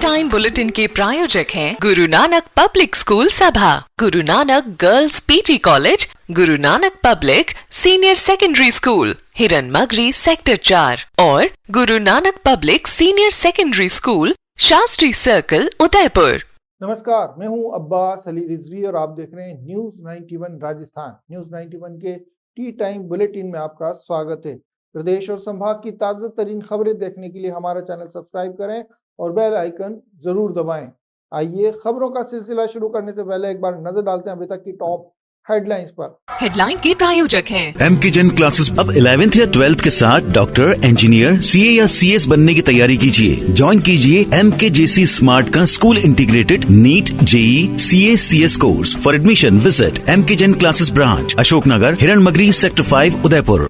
Time bulletin के प्रायोजक हैं गुरु नानक पब्लिक स्कूल सभा, Guru Nanak girls PT college, Guru Nanak public senior secondary school, हिरन मगरी सेक्टर 4 और Guru Nanak public senior secondary school, Shastri circle, Udaipur. नमस्कार, मैं हूं अब्बास अली रिजवी और आप देख रहे हैं न्यूज 91 राजस्थान। न्यूज 91 के टी टाइम बुलेटिन में आपका स्वागत है। प्रदेश और संभाग की ताजा तरीन खबरें देखने के लिए हमारा चैनल सब्सक्राइब करें और बेल आइकन जरूर दबाएं। आइए खबरों का सिलसिला शुरू करने से पहले एक बार नजर डालते हैं अभी तक की टॉप हेडलाइंस पर। हेडलाइन के प्रायोजक हैं एमके जैन क्लासेस। अब 11th या 12th के साथ डॉक्टर, इंजीनियर, सीए या सीएस बनने की तैयारी कीजिए। ज्वाइन कीजिए MKJC स्मार्ट का school integrated NEET, JEE, CA, CS course. For admission visit MK Jain classes branch, Ashoknagar, Hiran Magri sector 5, Udaipur.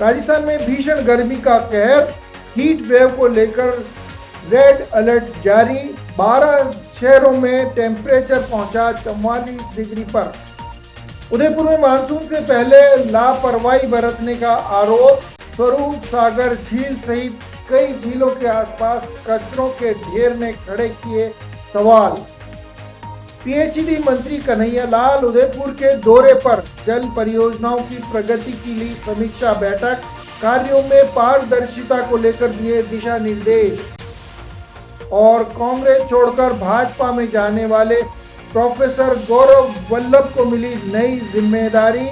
Rajasthan में भीषण गर्मी का कहर, हीट वेव को लेकर रेड अलर्ट जारी। 12 शहरों में टेम्परेचर पहुंचा 44 डिग्री पर। उदयपुर में मानसून से पहले लापरवाही बरतने का आरोप। स्वरूप सागर झील सहित कई झीलों के आसपास कचरों के ढेर ने खड़े किए सवाल। पीएचईडी मंत्री कन्हैया लाल उदयपुर के दौरे पर, जल परियोजनाओं की प्रगति की ली समीक्षा बैठक। कार्यों में पारदर्शिता को लेकर दिए दिशा निर्देश। और कांग्रेस छोड़कर भाजपा में जाने वाले प्रोफेसर गौरव वल्लभ को मिली नई जिम्मेदारी,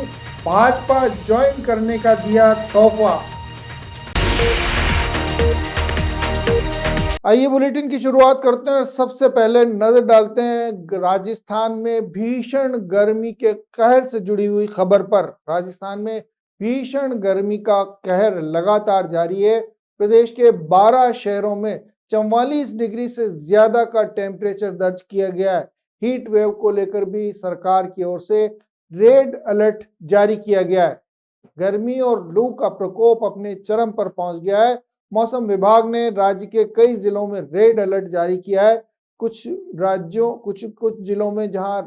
भाजपा ज्वाइन करने का दिया तोहफा। आइए बुलेटिन की शुरुआत करते हैं। सबसे पहले नजर डालते हैं राजस्थान में भीषण गर्मी के कहर से जुड़ी हुई खबर पर। राजस्थान में भीषण गर्मी का कहर लगातार जारी है। प्रदेश के 12 शहरों में 44 डिग्री से ज्यादा का टेम्परेचर दर्ज किया गया है। हीट वेव को लेकर भी सरकार की ओर से रेड अलर्ट जारी किया गया है। गर्मी और लू का प्रकोप अपने चरम पर पहुंच गया है। मौसम विभाग ने राज्य के कई जिलों में रेड अलर्ट जारी किया है। कुछ जिलों में जहां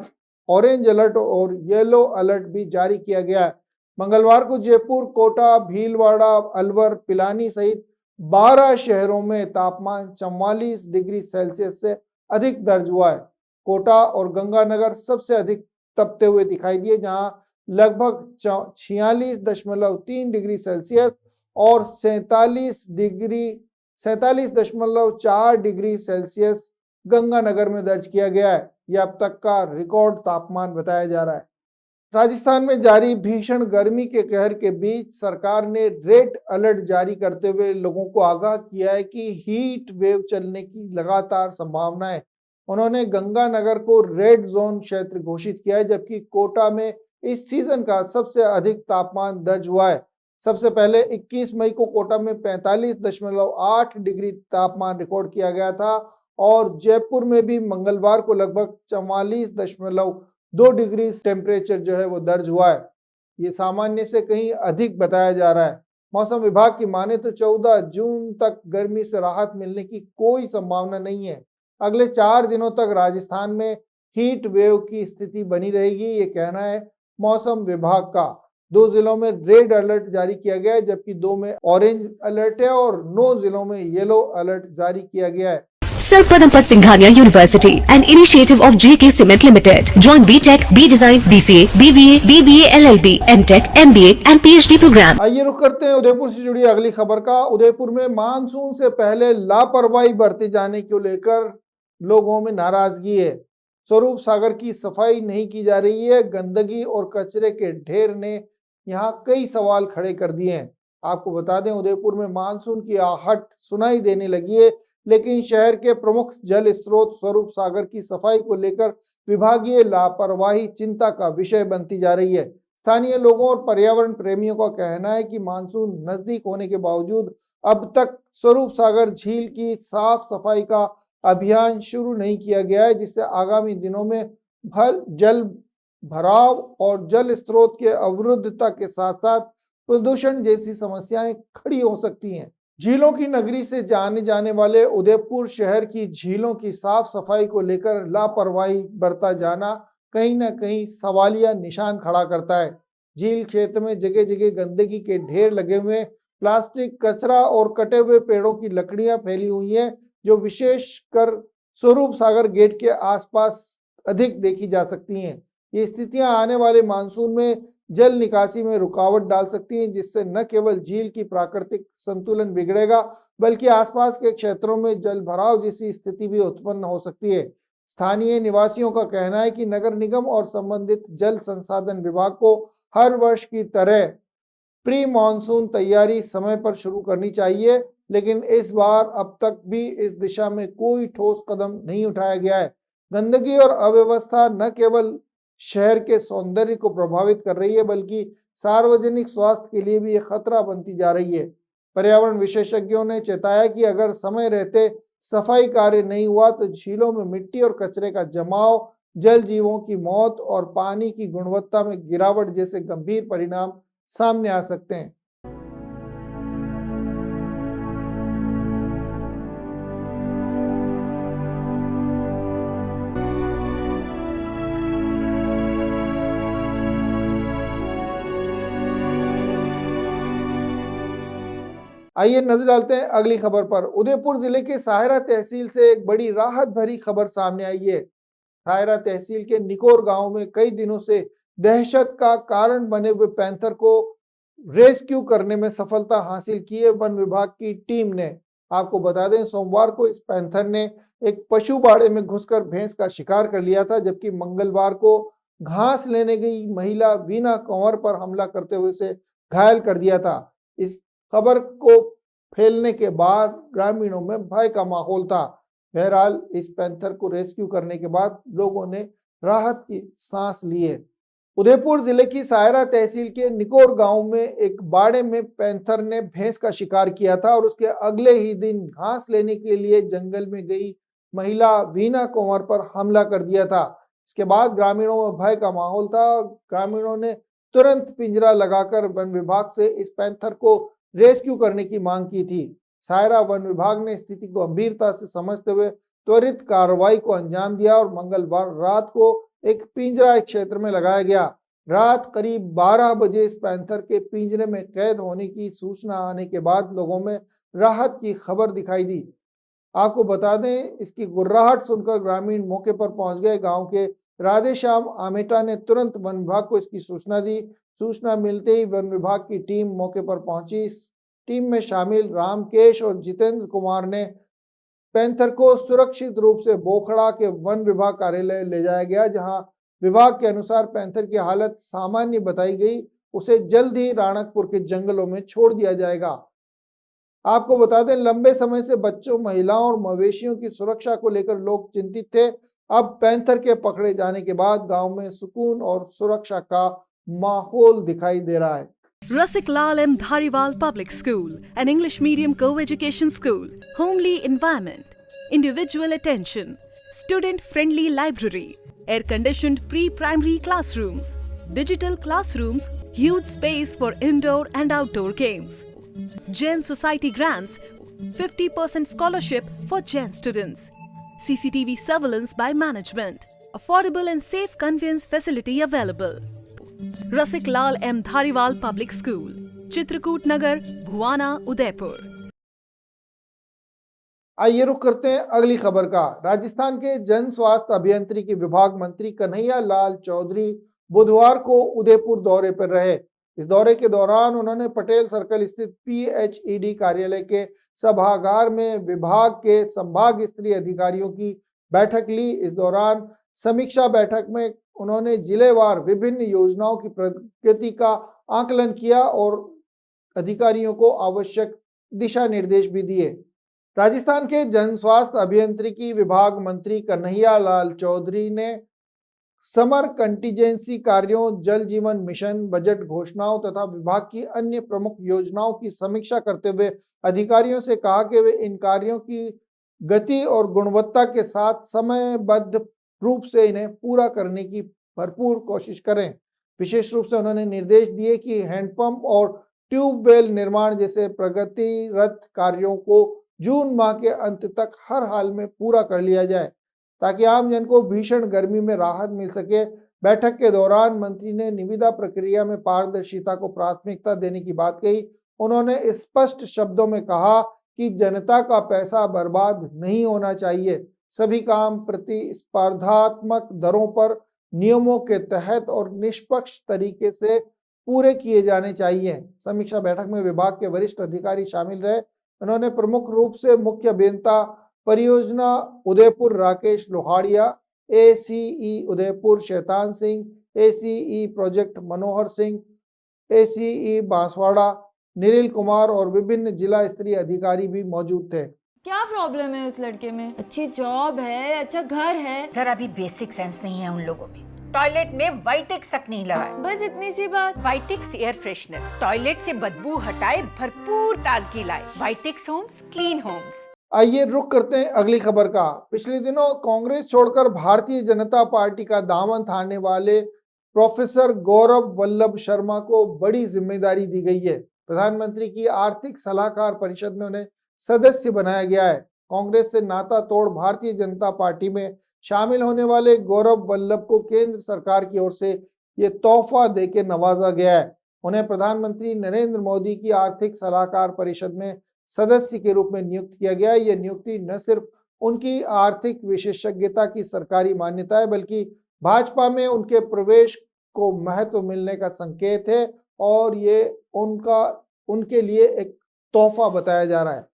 ऑरेंज अलर्ट और येलो अलर्ट भी जारी किया गया है। मंगलवार को जयपुर, कोटा, भीलवाड़ा, अलवर, पिलानी सहित 12 शहरों में तापमान 44 डिग्री सेल्सियस से अधिक दर्ज हुआ है। कोटा और गंगानगर सबसे अधिक तपते हुए दिखाई दिए, जहां लगभग 46.3 डिग्री सेल्सियस और 47.4 डिग्री सेल्सियस गंगानगर में दर्ज किया गया है। यह अब तक का रिकॉर्ड तापमान बताया जा रहा है। राजस्थान में जारी भीषण गर्मी के कहर के बीच सरकार ने रेड अलर्ट जारी करते हुए लोगों को आगाह किया है कि हीट वेव चलने की लगातार संभावना है। उन्होंने गंगानगर को रेड जोन क्षेत्र घोषित किया है, जबकि कोटा में इस सीजन का सबसे अधिक तापमान दर्ज हुआ है। सबसे पहले 21 मई को कोटा में 45.8 डिग्री तापमान रिकॉर्ड किया गया था और जयपुर में भी मंगलवार को लगभग 44.2 डिग्री टेम्परेचर जो है वो दर्ज हुआ है। ये सामान्य से कहीं अधिक बताया जा रहा है। मौसम विभाग की माने तो 14 जून तक गर्मी से राहत मिलने की कोई संभावना नहीं है। अगले 4 दिनों तक राजस्थान में हीट वेव की स्थिति बनी रहेगी, ये कहना है मौसम विभाग का। 2 जिलों में रेड अलर्ट जारी किया गया है, जबकि 2 में ऑरेंज अलर्ट है और 9 जिलों में येलो अलर्ट जारी किया गया है। Sir Padampal Singhania University, an initiative of JK Cement Limited. Join BTech, B Design, BCA, BBA, BBA, LLB, MTech, MBA and PhD program. आइए रुक करते हैं उदयपुर से जुड़ी अगली खबर का। उदयपुर में मानसून से पहले लापरवाही बरते जाने को लेकर लोगों में नाराजगी है। स्वरूप सागर की सफाई नहीं की जा रही है। गंदगी और कचरे के ढेर ने यहाँ कई सवाल खड़े कर दिए हैं। आपको बता दें, उदयपुर में मानसून की आहट सुनाई देने लगी है, लेकिन शहर के प्रमुख जल स्रोत स्वरूप सागर की सफाई को लेकर विभागीय लापरवाही चिंता का विषय बनती जा रही है। स्थानीय लोगों और पर्यावरण प्रेमियों का कहना है कि मानसून नजदीक होने के बावजूद अब तक स्वरूप सागर झील की साफ सफाई का अभियान शुरू नहीं किया गया है, जिससे आगामी दिनों में जल भराव और जल स्रोत के अवरुद्धता के साथ साथ प्रदूषण जैसी समस्याएं खड़ी हो सकती हैं। झीलों की नगरी से जाने जाने वाले उदयपुर शहर की झीलों की साफ सफाई को लेकर लापरवाही बरता जाना कहीं न कहीं सवालिया निशान खड़ा करता है। झील क्षेत्र में जगह जगह गंदगी के ढेर लगे हुए प्लास्टिक कचरा और कटे हुए पेड़ों की लकड़ियां फैली हुई हैं, जो विशेषकर स्वरूप सागर गेट के आसपास अधिक देखी जा सकती हैं। ये स्थितियां आने वाले मानसून में जल निकासी में रुकावट डाल सकती हैं, जिससे न केवल झील की प्राकृतिक संतुलन बिगड़ेगा, बल्कि आसपास के क्षेत्रों में जल भराव जैसी स्थिति भी उत्पन्न हो सकती है। स्थानीय निवासियों का कहना है कि नगर निगम और संबंधित जल संसाधन विभाग को हर वर्ष की तरह प्री मानसून तैयारी समय पर शुरू करनी चाहिए, लेकिन इस बार अब तक भी इस दिशा में कोई ठोस कदम नहीं उठाया गया है। गंदगी और अव्यवस्था न केवल शहर के सौंदर्य को प्रभावित कर रही है, बल्कि सार्वजनिक स्वास्थ्य के लिए भी ये खतरा बनती जा रही है। पर्यावरण विशेषज्ञों ने चेताया कि अगर समय रहते सफाई कार्य नहीं हुआ तो झीलों में मिट्टी और कचरे का जमाव, जल जीवों की मौत और पानी की गुणवत्ता में गिरावट जैसे गंभीर परिणाम सामने आ सकते हैं। आइए नजर डालते हैं अगली खबर पर। उदयपुर जिले के सायरा तहसील से एक बड़ी राहत भरी खबर सामने आई है। सायरा तहसील के निकोर गांव में कई दिनों से दहशत का कारण बने हुए पैंथर को रेस्क्यू करने में सफलता हासिल की है वन विभाग की टीम ने। आपको बता दें, सोमवार को इस पैंथर ने एक पशु बाड़े में घुसकर भैंस का शिकार कर लिया था, जबकि मंगलवार को घास लेने गई महिला वीना कंवर पर हमला करते हुए उसे घायल कर दिया था। इस खबर को फैलने के बाद ग्रामीणों में भय का माहौल था। बहरहाल इस पैंथर को रेस्क्यू करने के बाद लोगों ने राहत की सांस ली है। उदयपुर जिले की सायरा तहसील के निकोर गांव में एक बाड़े में पैंथर ने भैंस का शिकार किया था और उसके अगले ही दिन घास लेने के लिए जंगल में गई महिला वीना कंवर पर हमला कर दिया था। इसके बाद ग्रामीणों में भय का माहौल था। ग्रामीणों ने तुरंत पिंजरा लगाकर वन विभाग से इस पैंथर को रेस्क्यू करने की मांग की थी। सायरा वन विभाग ने स्थिति को गंभीरता से समझते हुए त्वरित कार्रवाई को अंजाम दिया और मंगलवार रात को एक पिंजरा एक क्षेत्र में लगाया गया। रात करीब 12 बजे इस पैंथर के पिंजरे में कैद होने की सूचना आने के बाद लोगों में राहत की खबर दिखाई दी। आपको बता दें, इसकी गुर्राहट सुनकर ग्रामीण मौके पर पहुंच गए। गांव के राधेश्याम आमेटा ने तुरंत वन विभाग को इसकी सूचना दी। सूचना मिलते ही वन विभाग की टीम मौके पर पहुंची। इस टीम में शामिल रामकेश और जितेंद्र कुमार ने पैंथर को सुरक्षित रूप से बोखड़ा के वन विभाग कार्यालय ले जाया गया, जहां विभाग के अनुसार पैंथर की हालत सामान्य बताई गई। उसे जल्द ही राणकपुर के जंगलों में छोड़ दिया जाएगा। आपको बता दें, लंबे समय से बच्चों, महिलाओं और मवेशियों की सुरक्षा को लेकर लोग चिंतित थे। अब पैंथर के पकड़े जाने के बाद गांव में सुकून और सुरक्षा का माहौल दिखाई दे रहा है। Rasik Lal M. Dhariwal Public School, an English medium co-education school, homely environment, individual attention, student-friendly library, air-conditioned pre-primary classrooms, digital classrooms, huge space for indoor and outdoor games, Jain Society grants, 50% scholarship for Jain students, CCTV surveillance by management, affordable and safe conveyance facility available. Rasik Lal M Dhariwal public school, Chitrakoot Nagar, Bhuwana, Udaipur. आइए रुक करते हैं अगली खबर का। राजस्थान के जन स्वास्थ्य अभियांत्रिकी विभाग मंत्री कन्हैया लाल चौधरी बुधवार को उदयपुर दौरे पर रहे। इस दौरे के दौरान उन्होंने पटेल सर्कल स्थित PHED कार्यालय के सभागार में विभाग के संभाग स्तरीय अधिकारियों की बैठक ली। इस दौरान समीक्षा बैठक में उन्होंने जिलेवार विभिन्न योजनाओं की प्रगति का आकलन किया और अधिकारियों को आवश्यक दिशा निर्देश भी दिए। राजस्थान के जन स्वास्थ्य अभियांत्रिकी विभाग मंत्री कन्हैया लाल चौधरी ने समर कंटीजेंसी कार्यों, जल जीवन मिशन, बजट घोषणाओं तथा विभाग की अन्य प्रमुख योजनाओं की समीक्षा करते हुए अधिकारियों से कहा कि वे इन कार्यों की गति और गुणवत्ता के साथ समयबद्ध रूप से इन्हें पूरा करने की भरपूर कोशिश करें। विशेष रूप से उन्होंने निर्देश दिए कि हैंडपंप और ट्यूबवेल निर्माण जैसे प्रगतिरत कार्यों को जून माह के अंत तक हर हाल में पूरा कर लिया जाए, ताकि आम जन को भीषण गर्मी में राहत मिल सके। बैठक के दौरान मंत्री ने निविदा प्रक्रिया में पारदर्शिता को प्राथमिकता देने की बात कही उन्होंने स्पष्ट शब्दों में कहा कि जनता का पैसा बर्बाद नहीं होना चाहिए। सभी काम प्रतिस्पर्धात्मक दरों पर नियमों के तहत और निष्पक्ष तरीके से पूरे किए जाने चाहिए। समीक्षा बैठक में विभाग के वरिष्ठ अधिकारी शामिल रहे। उन्होंने प्रमुख रूप से मुख्य अभियंता परियोजना Udaipur Rakesh Lohadia, ACE Udaipur Shaitan Singh, ACE project Manohar Singh, ACE Banswara नीलिल Kumar और विभिन्न जिला स्तरीय अधिकारी भी मौजूद थे। क्या प्रॉब्लम है उस लड़के में? अच्छी जॉब है, अच्छा घर है, जरा भी बेसिक सेंस नहीं है उन लोगों में। टॉयलेट में वाइटेक्स तक नहीं लगा है। बस इतनी सी बात। वाइटेक्स एयर फ्रेशनर टॉयलेट से बदबू हटाए, भरपूर ताजगी लाए। वाइटेक्स होम्स, क्लीन होम्स। आइए रुक करते हैं अगली खबर का। पिछले दिनों कांग्रेस छोड़कर भारतीय जनता पार्टी का दामन थामने वाले प्रोफेसर गौरव वल्लभ शर्मा को बड़ी जिम्मेदारी दी गई है। प्रधानमंत्री की आर्थिक सलाहकार परिषद में उन्हें सदस्य बनाया गया है। कांग्रेस से नाता तोड़ भारतीय जनता पार्टी में शामिल होने वाले गौरव वल्लभ को केंद्र सरकार की ओर से ये तोहफा देके नवाजा गया है। उन्हें प्रधानमंत्री नरेंद्र मोदी की आर्थिक सलाहकार परिषद में सदस्य के रूप में नियुक्त किया गया है। यह नियुक्ति न सिर्फ उनकी आर्थिक विशेषज्ञता की सरकारी मान्यता है, बल्कि भाजपा में उनके प्रवेश को महत्व मिलने का संकेत है और ये उनके लिए एक तोहफा बताया जा रहा है।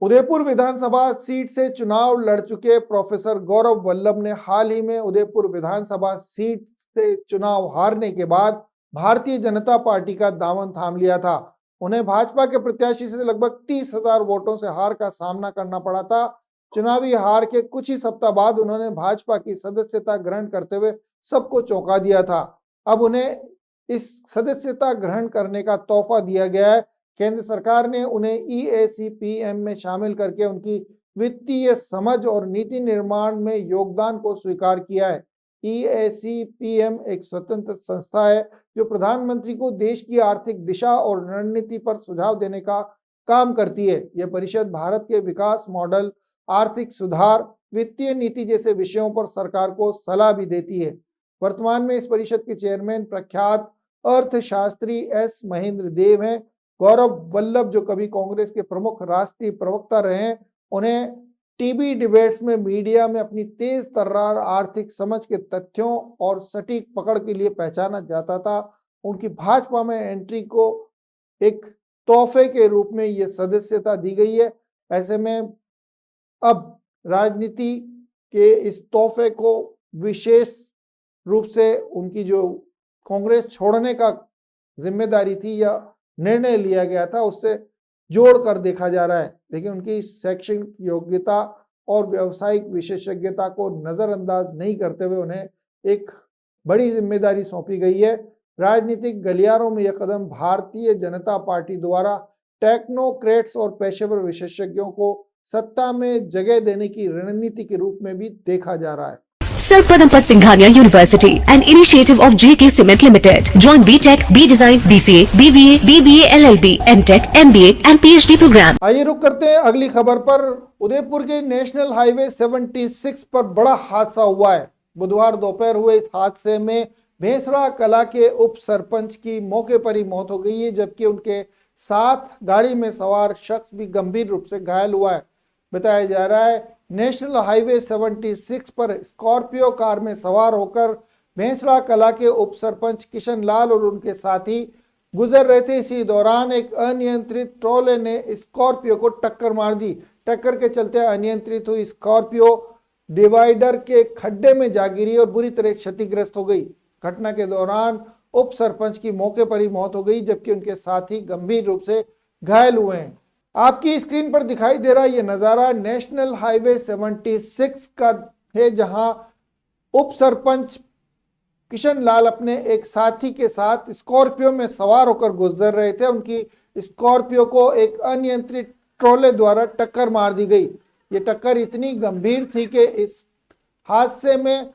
उदयपुर विधानसभा सीट से चुनाव लड़ चुके प्रोफेसर गौरव वल्लभ ने हाल ही में उदयपुर विधानसभा सीट से चुनाव हारने के बाद भारतीय जनता पार्टी का दामन थाम लिया था। उन्हें भाजपा के प्रत्याशी से लगभग 30,000 वोटों से हार का सामना करना पड़ा था। चुनावी हार के कुछ ही सप्ताह बाद उन्होंने भाजपा की सदस्यता ग्रहण करते हुए सबको चौंका दिया था। अब उन्हें इस सदस्यता ग्रहण करने का तोहफा दिया गया है। केंद्र सरकार ने उन्हें EACPM में शामिल करके उनकी वित्तीय समझ और नीति निर्माण में योगदान को स्वीकार किया है। EACPM एक स्वतंत्र संस्था है जो प्रधानमंत्री को देश की आर्थिक दिशा और रणनीति पर सुझाव देने का काम करती है। यह परिषद भारत के विकास मॉडल, आर्थिक सुधार, वित्तीय नीति जैसे विषयों पर सरकार को सलाह भी देती है। वर्तमान में इस परिषद के चेयरमैन प्रख्यात अर्थशास्त्री S महेंद्र देव हैं। गौरव वल्लभ जो कभी कांग्रेस के प्रमुख राष्ट्रीय प्रवक्ता रहे हैं, उन्हें टीवी डिबेट्स में मीडिया में अपनी तेज तर्रार आर्थिक समझ के तथ्यों और सटीक पकड़ के लिए पहचाना जाता था। उनकी भाजपा में एंट्री को एक तोहफे के रूप में ये सदस्यता दी गई है। ऐसे में अब राजनीति के इस तोहफे को विशेष रूप से उनकी जो कांग्रेस छोड़ने का जिम्मेदारी थी या निर्णय लिया गया था उससे जोड़कर देखा जा रहा है। लेकिन उनकी शैक्षणिक योग्यता और व्यावसायिक विशेषज्ञता को नजरअंदाज नहीं करते हुए उन्हें एक बड़ी जिम्मेदारी सौंपी गई है। राजनीतिक गलियारों में यह कदम भारतीय जनता पार्टी द्वारा टेक्नोक्रेट्स और पेशेवर विशेषज्ञों को सत्ता में जगह देने की रणनीति के रूप में भी देखा जा रहा है। Sir Padampat Singhania University, an initiative of JK Cement Limited. Join BTech, B Design, BCA, BBA, BBA, LLB, MTech, MBA and PhD program. आइए रुक करते हैं अगली खबर पर। उदयपुर के नेशनल हाईवे 76 पर बड़ा हादसा हुआ है। बुधवार दोपहर हुए इस हादसे में भेंसड़ा कला के उप सरपंच की मौके पर ही मौत हो गई है, जबकि उनके साथ गाड़ी में सवार शख्स भी गंभीर रूप से घायल हुआ है। बताया जा रहा है नेशनल हाईवे 76 पर स्कॉर्पियो कार में सवार होकर भेंसड़ा कला के उप सरपंच किशन लाल और उनके साथी गुजर रहे थे। इसी दौरान एक अनियंत्रित ट्रोले ने स्कॉर्पियो को टक्कर मार दी। टक्कर के चलते अनियंत्रित हुई स्कॉर्पियो डिवाइडर के खड्डे में जा गिरी और बुरी तरह क्षतिग्रस्त हो गई। घटना के दौरान उप सरपंच की मौके पर ही मौत हो गई, जबकि उनके साथी गंभीर रूप से घायल हुए हैं। आपकी स्क्रीन पर दिखाई दे रहा ये नजारा नेशनल हाईवे 76 का है, जहां उप सरपंच किशन लाल अपने एक साथी के साथ स्कॉर्पियो में सवार होकर गुजर रहे थे। उनकी स्कॉर्पियो को एक अनियंत्रित ट्रोले द्वारा टक्कर मार दी गई। ये टक्कर इतनी गंभीर थी कि इस हादसे में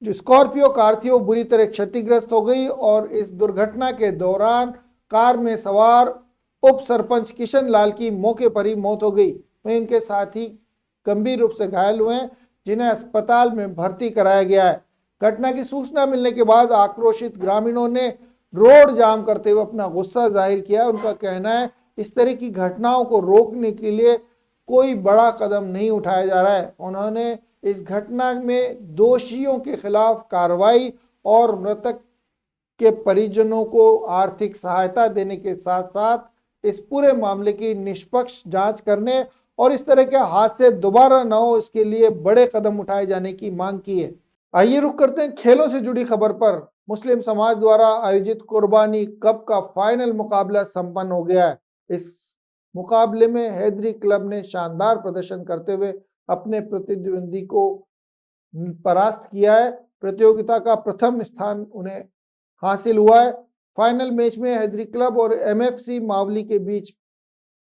जो स्कॉर्पियो कार थी वो बुरी तरह क्षतिग्रस्त हो गई और इस दुर्घटना के दौरान कार में सवार उप सरपंच किशन लाल की मौके पर ही मौत हो गई। वहीं इनके साथी गंभीर रूप से घायल हुए हैं, जिन्हें अस्पताल में भर्ती कराया गया है। घटना की सूचना मिलने के बाद आक्रोशित ग्रामीणों ने रोड जाम करते हुए अपना गुस्सा जाहिर किया। उनका कहना है इस तरह की घटनाओं को रोकने के लिए कोई बड़ा कदम नहीं उठाया जा रहा है। उन्होंने इस घटना में दोषियों के खिलाफ कार्रवाई और मृतक के परिजनों को आर्थिक सहायता देने के साथ साथ इस पूरे मामले की निष्पक्ष जांच करने और इस तरह के हादसे दोबारा न हो इसके लिए बड़े कदम उठाए जाने की मांग की है। आइए रुक करते हैं खेलों से जुड़ी खबर पर। मुस्लिम समाज द्वारा आयोजित कुर्बानी कप का फाइनल मुकाबला संपन्न हो गया है। इस मुकाबले में हैदरी क्लब ने शानदार प्रदर्शन करते हुए अपने प्रतिद्वंदी को परास्त किया है। प्रतियोगिता का प्रथम स्थान उन्हें हासिल हुआ है। फाइनल मैच में हैदरी क्लब और एमएफसी मावली के बीच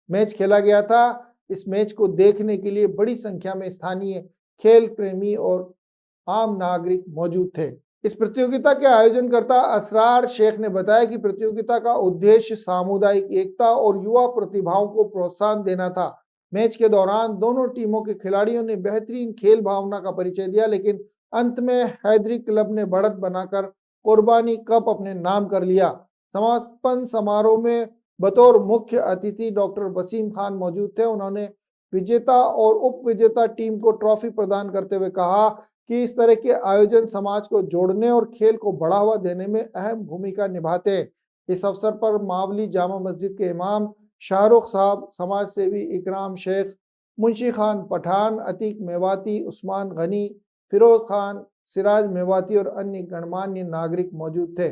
मैच खेला गया था। इस मैच को देखने के लिए बड़ी संख्या में स्थानीय खेल प्रेमी और आम नागरिक मौजूद थे। इस प्रतियोगिता के आयोजनकर्ता असरार शेख ने बताया कि प्रतियोगिता का उद्देश्य सामुदायिक एकता और युवा प्रतिभाओं को प्रोत्साहन देना था। मैच के दौरान दोनों टीमों के खिलाड़ियों ने बेहतरीन खेल भावना का परिचय दिया, लेकिन अंत में हैदरी क्लब ने बढ़त बनाकर कुर्बानी कप अपने नाम कर लिया। समापन समारोह में बतौर मुख्य अतिथि डॉक्टर वसीम खान मौजूद थे। उन्होंने विजेता और उप विजेता टीम को ट्रॉफी प्रदान करते हुए कहा कि इस तरह के आयोजन समाज को जोड़ने और खेल को बढ़ावा देने में अहम भूमिका निभाते हैं। इस अवसर पर मावली जामा मस्जिद के इमाम शाहरुख साहब, समाज सेवी इकराम शेख, मुंशी खान पठान, अतीक मेवाती, उस्मान गनी, फिरोज खान, सिराज मेवाती और अन्य गणमान्य नागरिक मौजूद थे।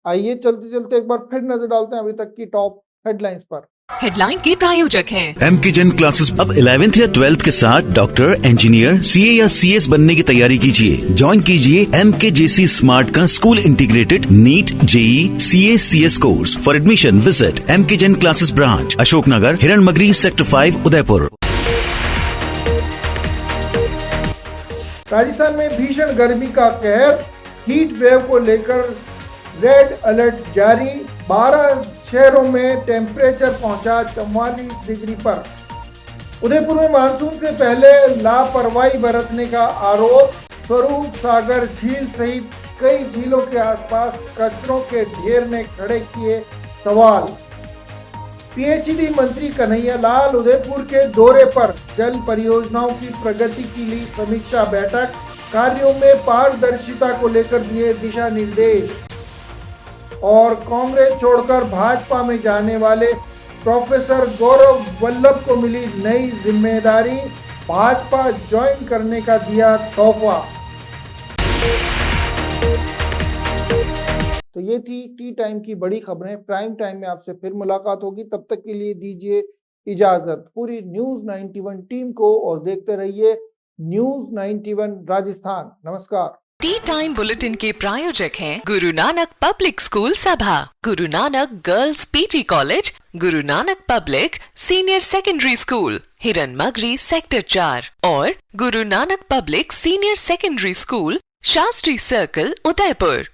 आइए चलते चलते एक बार फिर नजर डालते हैं अभी तक की टॉप हेडलाइंस पर। हेडलाइन के प्रायोजक हैं एमके जैन क्लासेस। अब 11th या 12th के साथ डॉक्टर, इंजीनियर, सीए या सीएस बनने की तैयारी कीजिए। ज्वाइन कीजिए एमकेजेसी स्मार्ट का school integrated NEET JEE CA CS course. For admission visit MK Jain classes branch, Ashoknagar, Hiranmagri, sector 5, Udaipur. Rajasthan में भीषण गर्मी का कहर, हीट वेव को लेकर रेड अलर्ट जारी। 12 शहरों में टेम्परेचर पहुंचा 44 डिग्री पर। उदयपुर में मानसून से पहले लापरवाही बरतने का आरोप। स्वरूप सागर झील सहित कई झीलों के आसपास कचरों के ढेर ने खड़े किए सवाल। पीएचईडी मंत्री कन्हैया लाल उदयपुर के दौरे पर। जल परियोजनाओं की प्रगति की ली समीक्षा बैठक। कार्यों में पारदर्शिता को लेकर दिए दिशा निर्देश। और कांग्रेस छोड़कर भाजपा में जाने वाले प्रोफेसर गौरव वल्लभ को मिली नई जिम्मेदारी। भाजपा ज्वाइन करने का दिया तोहफा। तो ये थी टी टाइम की बड़ी खबरें। प्राइम टाइम में आपसे फिर मुलाकात होगी, तब तक के लिए दीजिए इजाजत। पूरी न्यूज़ 91 टीम को और देखते रहिए न्यूज़ 91 राजस्थान। नमस्कार। टी टाइम बुलेटिन के प्रायोजक हैं गुरु नानक पब्लिक स्कूल सभा, Guru Nanak girls PT college, Guru Nanak public senior secondary school, Hiranmagri sector 4 और Guru Nanak public senior secondary school, Shastri circle, Udaipur.